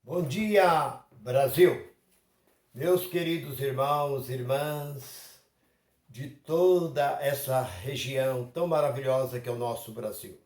Bom dia, Brasil! Meus queridos irmãos e irmãs de toda essa região tão maravilhosa que é o nosso Brasil.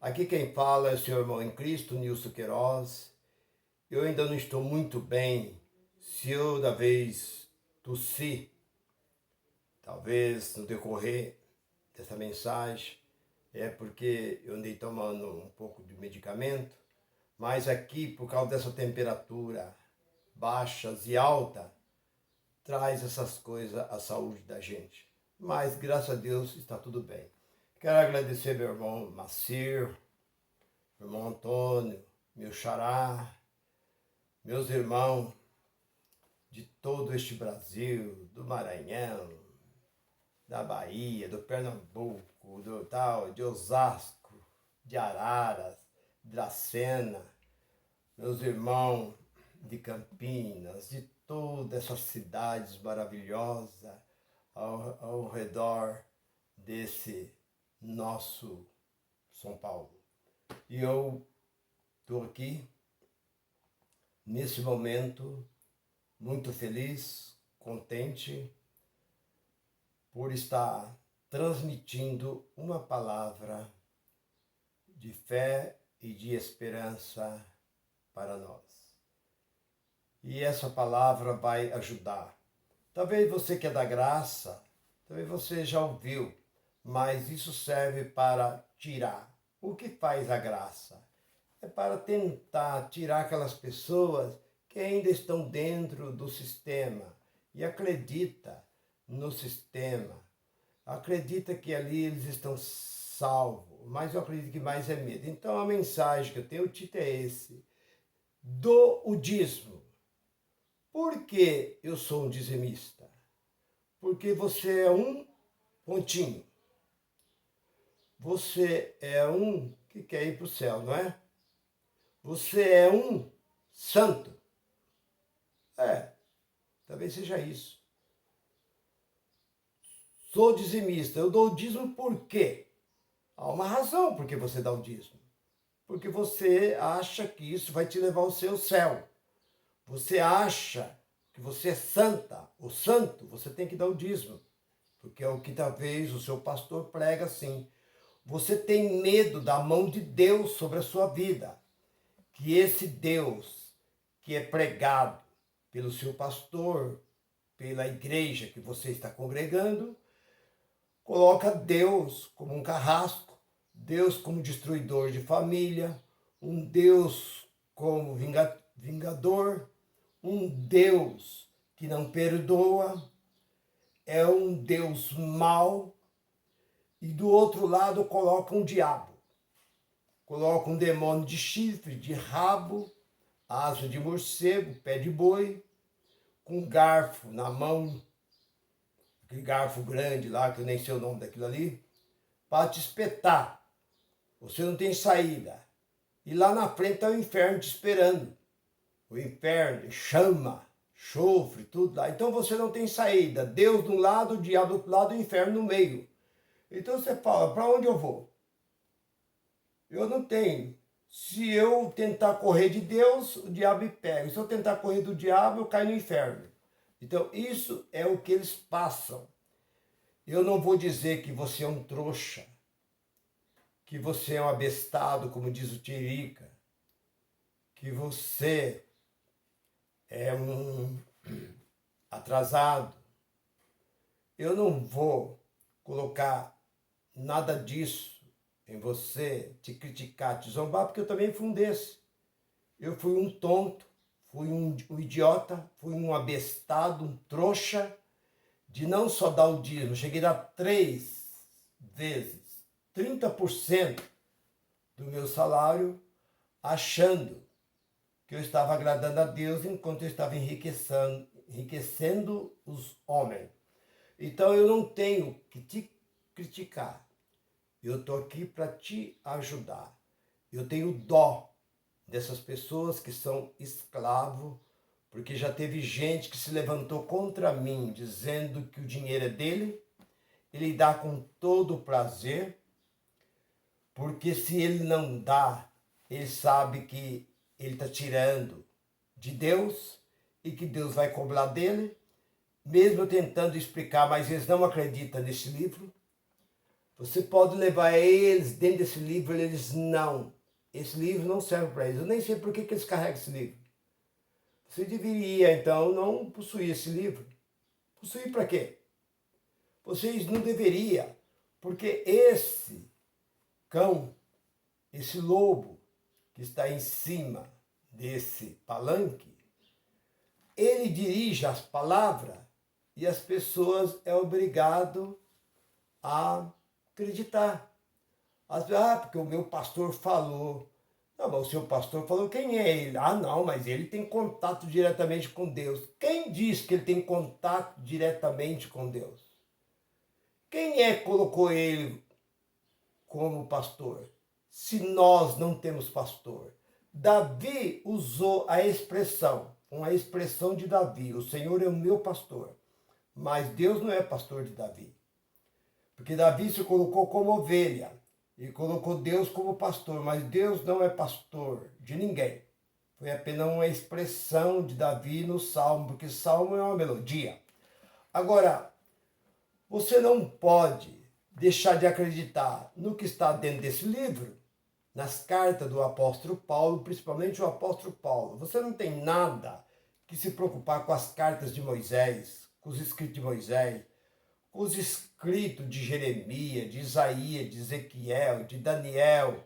Aqui quem fala é o seu irmão em Cristo, Nilson Queiroz. Eu ainda não estou muito bem. Se eu da vez tossir, talvez no decorrer dessa mensagem, é porque eu andei tomando um pouco de medicamento. Mas aqui, por causa dessa temperatura baixas e alta, traz essas coisas à saúde da gente. Mas, graças a Deus, está tudo bem. Quero agradecer meu irmão Macir, meu irmão Antônio, meu xará, meus irmãos de todo este Brasil, do Maranhão, da Bahia, do Pernambuco, do tal, de Osasco, de Araras, Dracena, meus irmãos de Campinas, de todas essas cidades maravilhosas ao redor desse nosso São Paulo. E eu estou aqui, nesse momento, muito feliz, contente, por estar transmitindo uma palavra de fé e de esperança para nós. E essa palavra vai ajudar. Talvez você que é da graça, talvez você já ouviu, mas isso serve para tirar. O que faz a graça? É para tentar tirar aquelas pessoas que ainda estão dentro do sistema e acredita no sistema. Acredita que ali eles estão salvos, mas eu acredito que mais é medo. Então a mensagem que eu tenho, o título é esse: do o dízimo. Por que eu sou um dizimista? Porque você é um pontinho. Você é um que quer ir para o céu, não é? Você é um santo. Talvez seja isso. Sou dizimista. Eu dou o dízimo por quê? Há uma razão por que você dá o dízimo. Porque você acha que isso vai te levar ao seu céu. Você acha que você é santa ou santo, você tem que dar o dízimo. Porque é o que talvez o seu pastor prega assim. Você tem medo da mão de Deus sobre a sua vida. Que esse Deus que é pregado pelo seu pastor, pela igreja que você está congregando, coloca Deus como um carrasco, Deus como destruidor de família, um Deus como vingador, um Deus que não perdoa, é um Deus mau, e do outro lado coloca um diabo. Coloca um demônio de chifre, de rabo, asa de morcego, pé de boi, com um garfo na mão, aquele garfo grande lá, que eu nem sei o nome daquilo ali, para te espetar. Você não tem saída. E lá na frente está o inferno te esperando. O inferno, chama, chofre, tudo lá. Então você não tem saída. Deus de um lado, o diabo do outro lado, o inferno no meio. Então você fala, para onde eu vou? Eu não tenho. Se eu tentar correr de Deus, o diabo me pega. Se eu tentar correr do diabo, eu caio no inferno. Então isso é o que eles passam. Eu não vou dizer que você é um trouxa, que você é um abestado, como diz o Tiririca, que você é um atrasado. Eu não vou colocar nada disso em você, te criticar, te zombar, porque eu também fui um desse. Eu fui um tonto, fui um idiota, fui um abestado, um trouxa, de não só dar o dízimo, cheguei a dar 3 vezes 30% do meu salário, achando que eu estava agradando a Deus enquanto eu estava enriquecendo os homens. Então eu não tenho que te criticar. Eu estou aqui para te ajudar. Eu tenho dó dessas pessoas que são escravos, porque já teve gente que se levantou contra mim, dizendo que o dinheiro é dele, ele dá com todo o prazer, porque se ele não dá, ele sabe que ele está tirando de Deus e que Deus vai cobrar dele, mesmo eu tentando explicar, mas eles não acreditam nesse livro. Você pode levar eles dentro desse livro, eles não. Esse livro não serve para eles. Eu nem sei por que eles carregam esse livro. Você deveria, então, não possuir esse livro. Possuir para quê? Vocês não deveriam, porque esse cão, esse lobo que está em cima desse palanque, ele dirige as palavras e as pessoas é obrigado a acreditar. Porque o meu pastor falou. Não, mas o seu pastor falou, quem é ele? Ah, não, mas ele tem contato diretamente com Deus. Quem diz que ele tem contato diretamente com Deus? Quem é que colocou ele como pastor? Se nós não temos pastor. Davi usou a expressão, uma expressão de Davi, o Senhor é o meu pastor. Mas Deus não é pastor de Davi. Porque Davi se colocou como ovelha e colocou Deus como pastor, mas Deus não é pastor de ninguém. Foi apenas uma expressão de Davi no Salmo, porque Salmo é uma melodia. Agora, você não pode deixar de acreditar no que está dentro desse livro, nas cartas do apóstolo Paulo, principalmente o apóstolo Paulo. Você não tem nada que se preocupar com as cartas de Moisés, com os escritos de Moisés, com os escritos de Jeremias, de Isaías, de Ezequiel, de Daniel,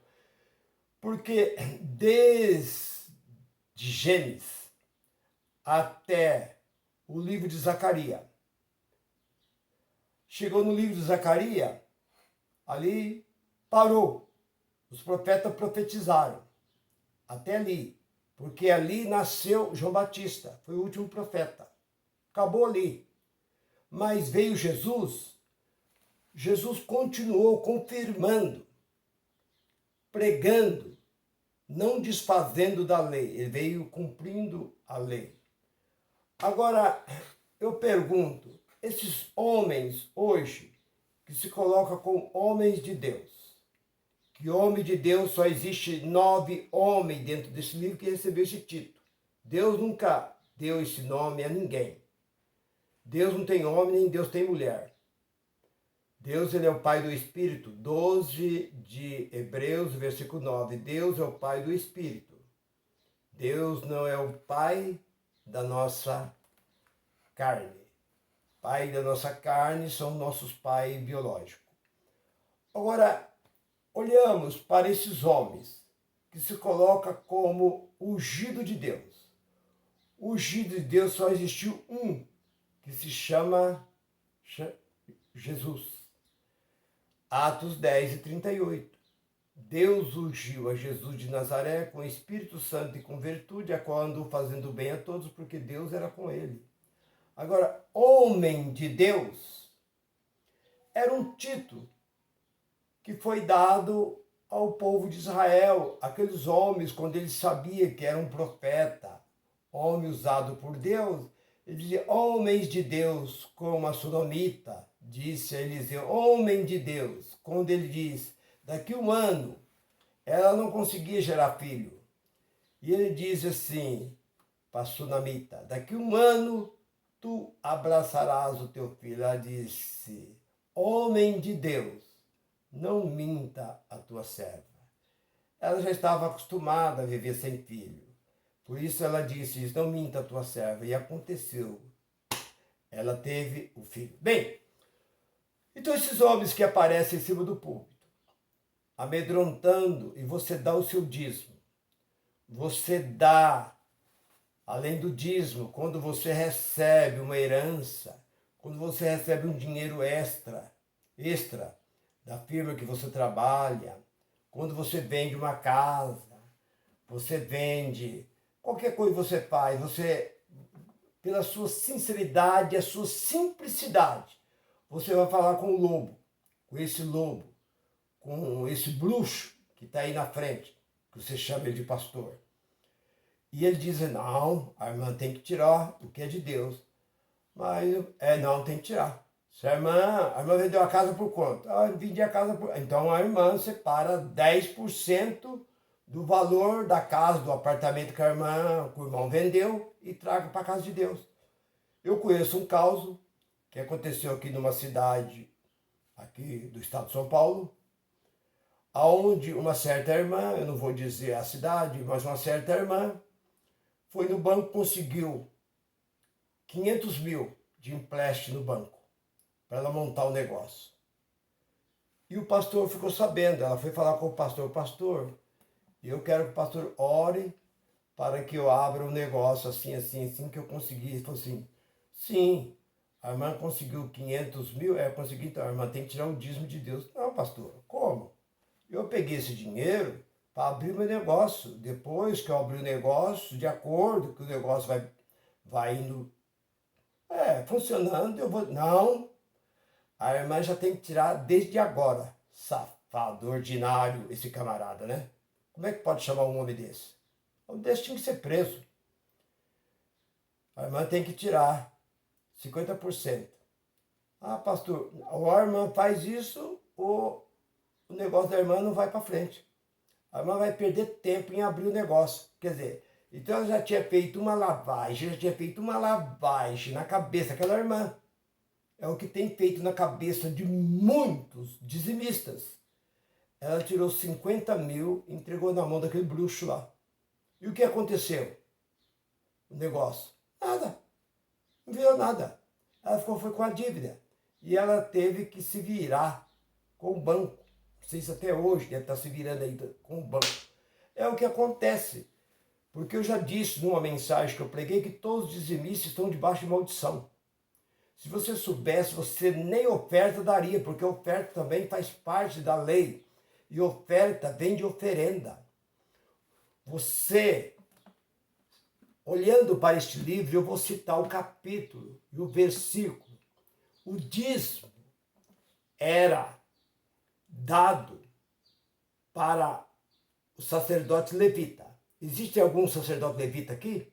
porque desde Gênesis até o livro de Zacarias, chegou no livro de Zacarias, ali parou. Os profetas profetizaram. Até ali. Porque ali nasceu João Batista. Foi o último profeta. Acabou ali. Mas veio Jesus. Jesus continuou confirmando, pregando, não desfazendo da lei. Ele veio cumprindo a lei. Agora, eu pergunto, esses homens hoje, que se colocam como homens de Deus, que homem de Deus só existe 9 homens dentro desse livro que recebeu esse título. Deus nunca deu esse nome a ninguém. Deus não tem homem, nem Deus tem mulher. Deus, ele é o Pai do Espírito. 12 de Hebreus, versículo 9. Deus é o Pai do Espírito. Deus não é o Pai da nossa carne. Pai da nossa carne são nossos pais biológicos. Agora, olhamos para esses homens que se colocam como ungido de Deus. O ungido de Deus só existiu um, que se chama Jesus. Atos 10 e 38. Deus ungiu a Jesus de Nazaré com o Espírito Santo e com virtude, a qual andou fazendo bem a todos, porque Deus era com ele. Agora, homem de Deus era um título que foi dado ao povo de Israel, aqueles homens, quando eles sabiam que era um profeta, homem usado por Deus, ele dizia, homens de Deus, como a Sunamita disse a Eliseu, homem de Deus, quando ele diz, daqui um ano, ela não conseguia gerar filho. E ele diz assim, para a Sunamita, daqui um ano, tu abraçarás o teu filho. Ela disse, homem de Deus, não minta a tua serva. Ela já estava acostumada a viver sem filho. Por isso ela disse, não minta a tua serva. E aconteceu. Ela teve o filho. Bem, então esses homens que aparecem em cima do púlpito, amedrontando, e você dá o seu dízimo. Você dá, além do dízimo, quando você recebe uma herança, quando você recebe um dinheiro extra, da firma que você trabalha, quando você vende uma casa, você vende, qualquer coisa você faz, você, pela sua sinceridade, a sua simplicidade, você vai falar com o lobo, com esse bruxo que está aí na frente, que você chama ele de pastor. E ele diz, não, a irmã tem que tirar o que é de Deus. Mas, não, tem que tirar. Se a irmã vendeu a casa por quanto? Eu vendi a casa por... Então a irmã separa 10% do valor da casa, do apartamento que o irmão vendeu e trago para a casa de Deus. Eu conheço um caso que aconteceu aqui numa cidade aqui do estado de São Paulo, aonde uma certa irmã, eu não vou dizer a cidade, mas uma certa irmã foi no banco, conseguiu 500 mil de empréstimo no banco para ela montar o negócio. E o pastor ficou sabendo, ela foi falar com o pastor, pastor, eu quero que o pastor ore para que eu abra um negócio assim, assim, assim, que eu consegui. Ele falou assim, sim, a irmã conseguiu 500 mil, eu consegui, então a irmã tem que tirar o dízimo de Deus. Não, pastor, como? Eu peguei esse dinheiro para abrir meu negócio. Depois que eu abrir o negócio, de acordo que o negócio vai indo, funcionando, eu vou... Não, a irmã já tem que tirar desde agora. Safado, ordinário, esse camarada, né? Como é que pode chamar um homem desse? Um homem desse tinha que ser preso. A irmã tem que tirar 50%. Ah, pastor, a irmã faz isso, o negócio da irmã não vai para frente. A irmã vai perder tempo em abrir o negócio. Quer dizer, então ela já tinha feito uma lavagem, na cabeça daquela irmã. É o que tem feito na cabeça de muitos dizimistas. Ela tirou 50 mil e entregou na mão daquele bruxo lá. E o que aconteceu? O negócio? Nada. Não virou nada. Ela foi com a dívida. E ela teve que se virar com o banco. Não sei se até hoje deve estar se virando aí com o banco. É o que acontece. Porque eu já disse numa mensagem que eu preguei que todos os dizimistas estão debaixo de maldição. Se você soubesse, você nem oferta daria, porque oferta também faz parte da lei. E oferta vem de oferenda. Você, olhando para este livro, eu vou citar o capítulo e o versículo. O dízimo era dado para o sacerdote levita. Existe algum sacerdote levita aqui?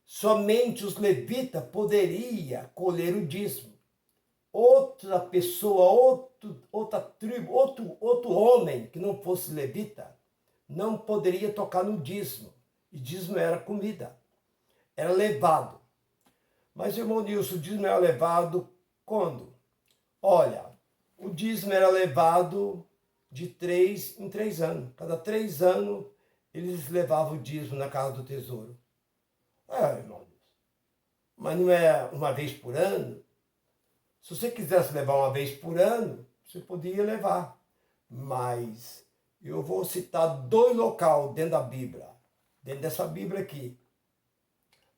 Somente os levitas poderiam colher o dízimo. Outra pessoa, outra tribo, outro homem que não fosse levita, não poderia tocar no dízimo. E dízimo era comida, era levado. Mas, irmão Nilson, o dízimo era levado quando? Olha, o dízimo era levado de 3 em 3 anos. Cada 3 anos, eles levavam o dízimo na casa do tesouro. Irmão, mas não é uma vez por ano? Se você quisesse levar uma vez por ano, você podia levar. Mas eu vou citar 2 locais dentro da Bíblia, dentro dessa Bíblia aqui,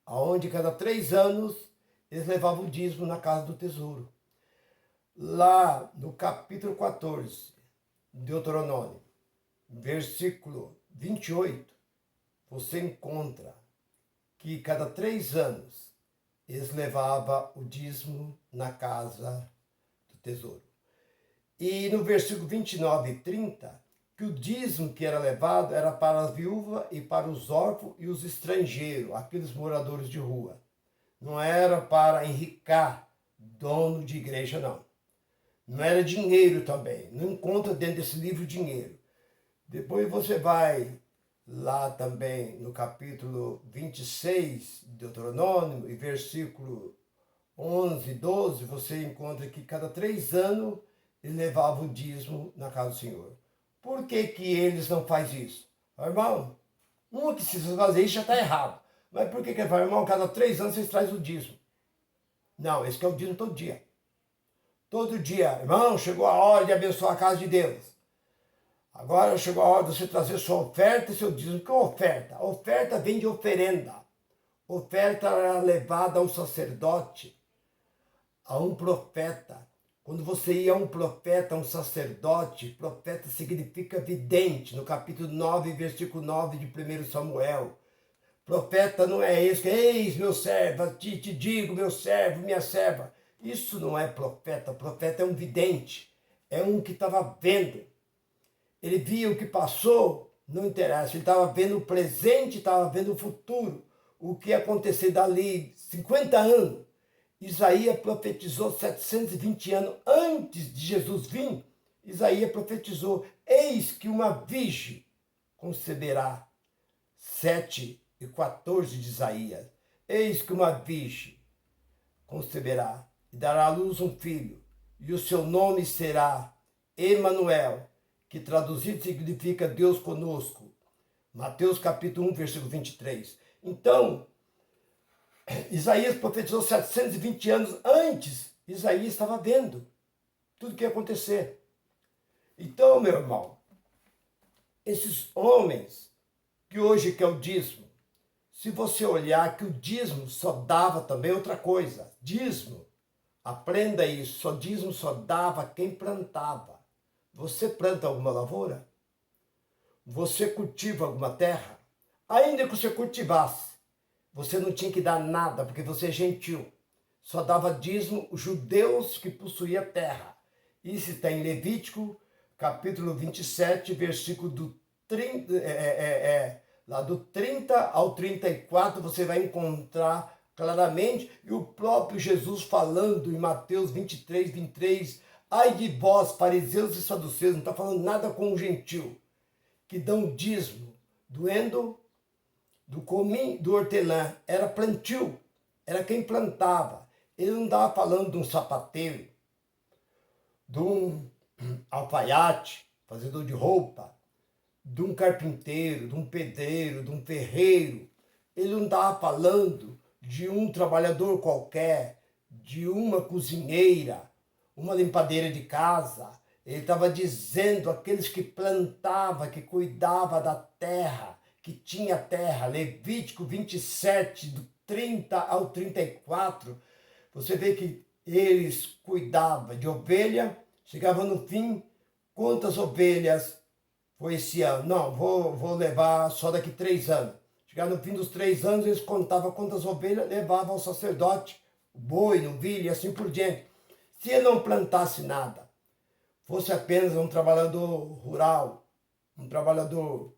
onde cada 3 anos eles levavam o dízimo na casa do tesouro. Lá no capítulo 14, Deuteronômio, versículo 28, você encontra que cada 3 anos eles levavam o dízimo na casa do tesouro. E no versículo 29 e 30, que o dízimo que era levado era para a viúva e para os órfãos e os estrangeiros, aqueles moradores de rua. Não era para enricar dono de igreja, não. Não era dinheiro também. Não encontra dentro desse livro dinheiro. Depois você vai lá também no capítulo 26 de Deuteronômio e versículo 11 e 12, você encontra que cada 3 anos ele levava o dízimo na casa do Senhor. Por que que eles não fazem isso? Irmão, não precisa fazer isso, já está errado. Mas por que que ele fala, irmão, cada 3 anos vocês trazem o dízimo? Não, esse que é o dízimo todo dia. Todo dia, irmão, chegou a hora de abençoar a casa de Deus. Agora chegou a hora de você trazer sua oferta e seu dízimo. O que é oferta? A oferta vem de oferenda. Oferta era levada ao sacerdote, a um profeta. Quando você ia a um profeta, a um sacerdote, profeta significa vidente, no capítulo 9, versículo 9 de 1 Samuel. Profeta não é esse, eis meu servo, te digo, meu servo, minha serva. Isso não é profeta, profeta é um vidente, é um que estava vendo. Ele via o que passou, não interessa, ele estava vendo o presente, estava vendo o futuro, o que ia acontecer dali 50 anos. Isaías profetizou 720 anos antes de Jesus vir. Isaías profetizou, eis que uma virgem conceberá. 7:14 de Isaías. Eis que uma virgem conceberá e dará à luz um filho, e o seu nome será Emanuel, que traduzido significa Deus conosco. Mateus capítulo 1, versículo 23. Então, Isaías profetizou 720 anos antes. Isaías estava vendo tudo que ia acontecer. Então, meu irmão, esses homens que hoje quer o dízimo, se você olhar que o dízimo só dava também outra coisa. Dízimo, aprenda isso, só dízimo só dava quem plantava. Você planta alguma lavoura? Você cultiva alguma terra? Ainda que você cultivasse, você não tinha que dar nada, porque você é gentil. Só dava dízimo os judeus que possuíam terra. Isso está em Levítico, capítulo 27, versículo do 30, lá do 30 ao 34, você vai encontrar claramente, e o próprio Jesus falando em Mateus 23, 23, ai de vós, fariseus e saduceus, não está falando nada com o gentil, que dão dízimo, do cominho, do hortelã, era plantio, era quem plantava. Ele não estava falando de um sapateiro, de um alfaiate, fazedor de roupa, de um carpinteiro, de um pedreiro, de um ferreiro. Ele não estava falando de um trabalhador qualquer, de uma cozinheira, uma limpadeira de casa. Ele estava dizendo aqueles que plantavam, que cuidavam da terra, que tinha terra. Levítico 27, do 30 ao 34, você vê que eles cuidavam de ovelha. Chegava no fim, quantas ovelhas foi esse ano? Não, vou levar só daqui 3 anos. Chegava no fim dos 3 anos, eles contavam quantas ovelhas levavam ao sacerdote, o boi, novilho e assim por diante. Se ele não plantasse nada, fosse apenas um trabalhador rural, um trabalhador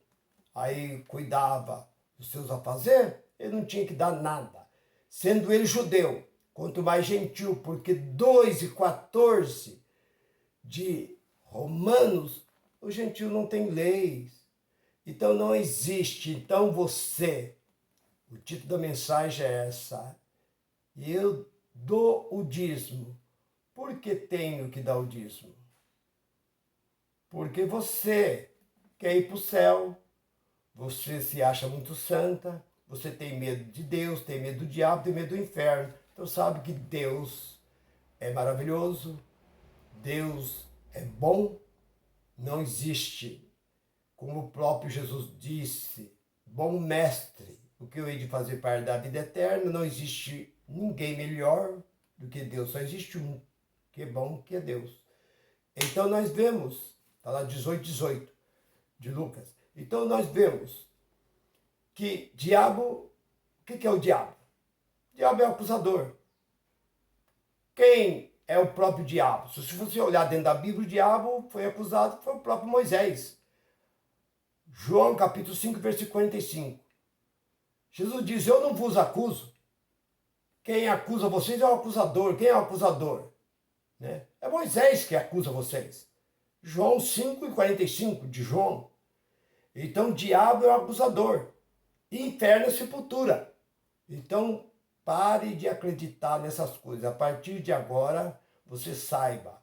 aí cuidava dos seus afazeres, ele não tinha que dar nada. Sendo ele judeu, quanto mais gentil, porque 2:14 de Romanos, o gentil não tem leis. Então não existe. Então você, o título da mensagem é essa. Eu dou o dízimo. Por que tenho que dar o dízimo? Porque você quer ir para o céu, você se acha muito santa, você tem medo de Deus, tem medo do diabo, tem medo do inferno. Então sabe que Deus é maravilhoso, Deus é bom, não existe, como o próprio Jesus disse, bom mestre, o que eu hei de fazer para dar a vida eterna, não existe ninguém melhor do que Deus, só existe um, que é bom, que é Deus. Então nós vemos, está lá 18:18 de Lucas, então nós vemos que diabo, o que é o diabo? O diabo é o acusador. Quem é o próprio diabo? Se você olhar dentro da Bíblia, o diabo foi acusado, foi o próprio Moisés. João capítulo 5, versículo 45. Jesus diz, eu não vos acuso. Quem acusa vocês é o acusador. Quem é o acusador? Né? É Moisés que acusa vocês. João 5:45 de João. Então, o diabo é o acusador. Inferno é sepultura. Então, pare de acreditar nessas coisas. A partir de agora, você saiba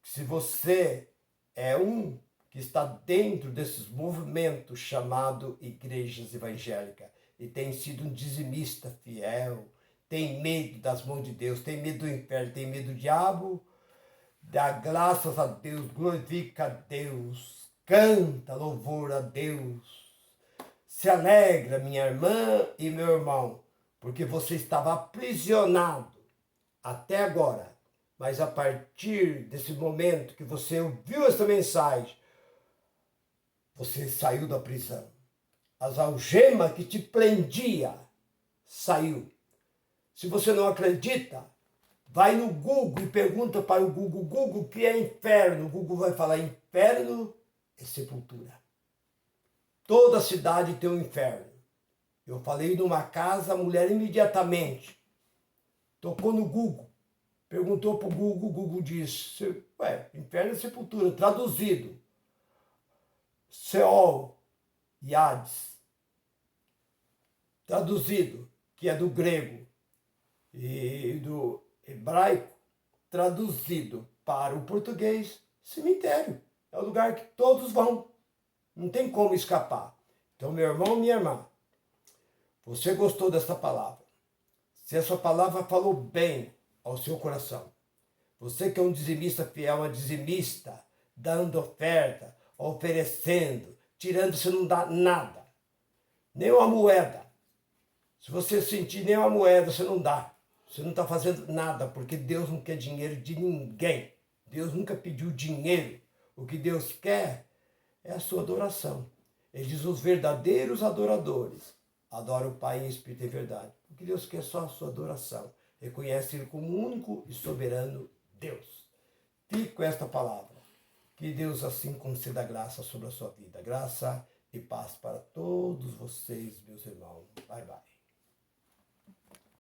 que se você é um que está dentro desses movimentos chamado igrejas evangélicas e tem sido um dizimista fiel, tem medo das mãos de Deus, tem medo do inferno, tem medo do diabo, dá graças a Deus, glorifica a Deus, canta louvor a Deus, se alegra, minha irmã e meu irmão, porque você estava aprisionado até agora, mas a partir desse momento que você ouviu essa mensagem, você saiu da prisão. As algemas que te prendia saiu. Se você não acredita, vai no Google e pergunta para o Google, o que é inferno? O Google vai falar, inferno é sepultura. Toda cidade tem um inferno. Eu falei numa casa, a mulher imediatamente tocou no Google, perguntou para o Google disse, inferno é sepultura, traduzido. Seol, iades, traduzido, que é do grego e do hebraico, traduzido para o português, cemitério. É o lugar que todos vão. Não tem como escapar. Então, meu irmão, minha irmã, você gostou dessa palavra? Se essa palavra falou bem ao seu coração, você que é um dizimista fiel, uma dizimista, dando oferta, oferecendo, tirando, você não dá nada, nem uma moeda. Se você sentir nem uma moeda, você não dá. Você não está fazendo nada, porque Deus não quer dinheiro de ninguém. Deus nunca pediu dinheiro. O que Deus quer é a sua adoração. Ele diz, os verdadeiros adoradores adoram o Pai em espírito e em verdade. Porque Deus quer só a sua adoração. Reconhece Ele como único e soberano Deus. Fique com esta palavra. Que Deus assim conceda graça sobre a sua vida. Graça e paz para todos vocês, meus irmãos. Bye, bye.